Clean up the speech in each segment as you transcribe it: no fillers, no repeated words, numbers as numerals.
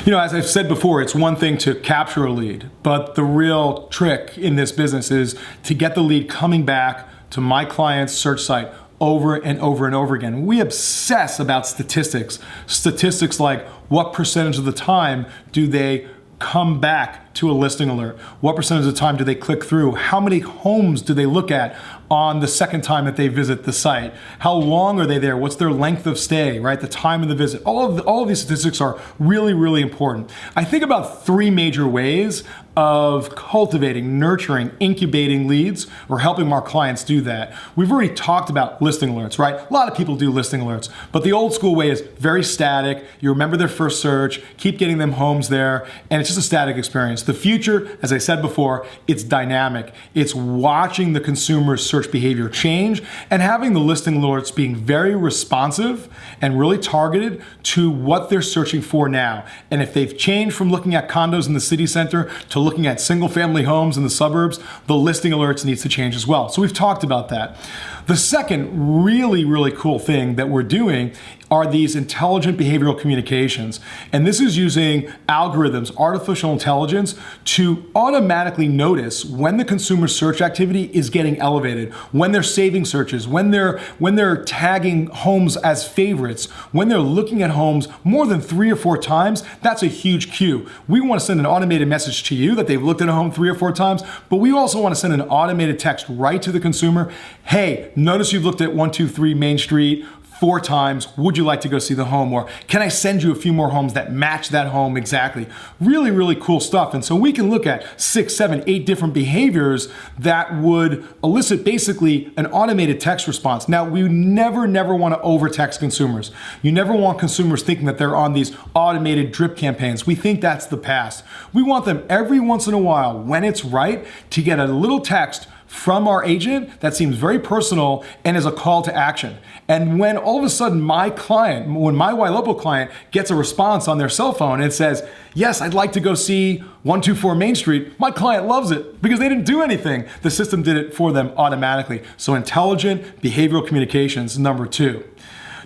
As I've said before, it's one thing to capture a lead, but the real trick in this business is to get the lead coming back to my client's search site over and over and over again. We obsess about statistics. Statistics like what percentage of the time do they come back to a listing alert? What percentage of the time do they click through? How many homes do they look at on the second time that they visit the site? How long are they there? What's their length of stay, right? The time of the visit. All of these statistics are really, really important. I think about three major ways of cultivating, nurturing, incubating leads, or helping our clients do that. We've already talked about listing alerts, right? A lot of people do listing alerts, but the old school way is very static. You remember their first search, keep getting them homes there, and it's just a static experience. The future, as I said before, it's dynamic. It's watching the consumer's search behavior change and having the listing alerts being very responsive and really targeted to what they're searching for now. And if they've changed from looking at condos in the city center to looking at single family homes in the suburbs, the listing alerts needs to change as well. So we've talked about that. The second really, really cool thing that we're doing are these intelligent behavioral communications. And this is using algorithms, artificial intelligence, to automatically notice when the consumer search activity is getting elevated, when they're saving searches, when they're tagging homes as favorites, when they're looking at homes more than 3 or 4 times. That's a huge cue. We want to send an automated message to you that they've looked at a home 3 or 4 times, but we also want to send an automated text right to the consumer. Hey, notice you've looked at 123 Main Street 4 times. Would you like to go see the home? Or can I send you a few more homes that match that home exactly? Really, really cool stuff. And so we can look at 6, 7, 8 different behaviors that would elicit basically an automated text response. Now, we never want to over-text consumers. You never want consumers thinking that they're on these automated drip campaigns. We think that's the past. We want them every once in a while, when it's right, to get a little text from our agent that seems very personal and is a call to action. And when all of a sudden my Ylopo client gets a response on their cell phone and it says, yes, I'd like to go see 124 Main Street, my client loves it because they didn't do anything. The system did it for them automatically. So intelligent behavioral communications, number 2.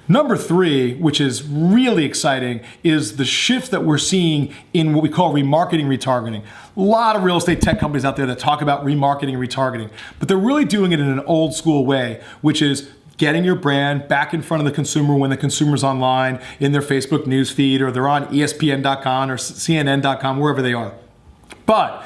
Number 3, which is really exciting, is the shift that we're seeing in what we call remarketing retargeting. A lot of real estate tech companies out there that talk about remarketing retargeting, but they're really doing it in an old school way, which is getting your brand back in front of the consumer when the consumer's online, in their Facebook newsfeed, or they're on ESPN.com or CNN.com, wherever they are. But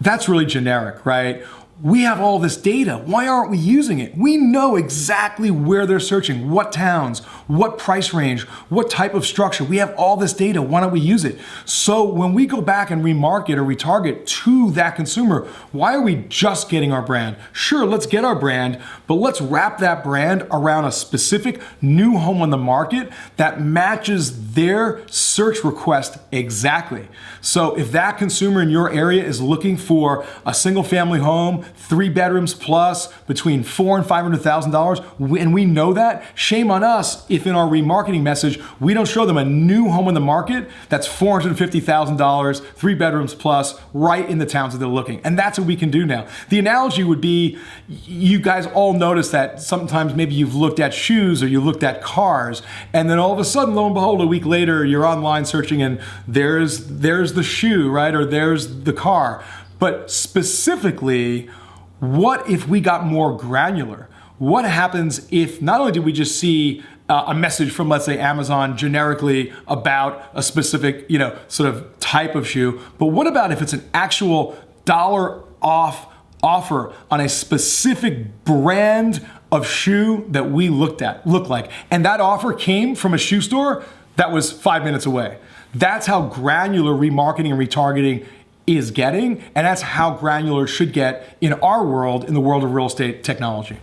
that's really generic, right? We have all this data. Why aren't we using it? We know exactly where they're searching, what towns, what price range, what type of structure. We have all this data. Why don't we use it? So when we go back and remarket or retarget to that consumer, why are we just getting our brand? Sure, let's get our brand, but let's wrap that brand around a specific new home on the market that matches their search request exactly. So if that consumer in your area is looking for a single family home, 3 bedrooms plus, between $400,000 and $500,000, and we know that, shame on us if in our remarketing message we don't show them a new home on the market that's $450,000, 3 bedrooms plus, right in the towns that they're looking. And that's what we can do now. The analogy would be, you guys all notice that sometimes maybe you've looked at shoes or you looked at cars, and then all of a sudden, lo and behold, a week later, you're online searching and there's the shoe, right? Or there's the car. But specifically, what if we got more granular? What happens if not only did we just see a message from, let's say, Amazon generically about a specific, sort of type of shoe, but what about if it's an actual dollar off offer on a specific brand of shoe that we looked like, and that offer came from a shoe store that was 5 minutes away? That's how granular remarketing and retargeting is getting, and that's how granular it should get in our world, in the world of real estate technology.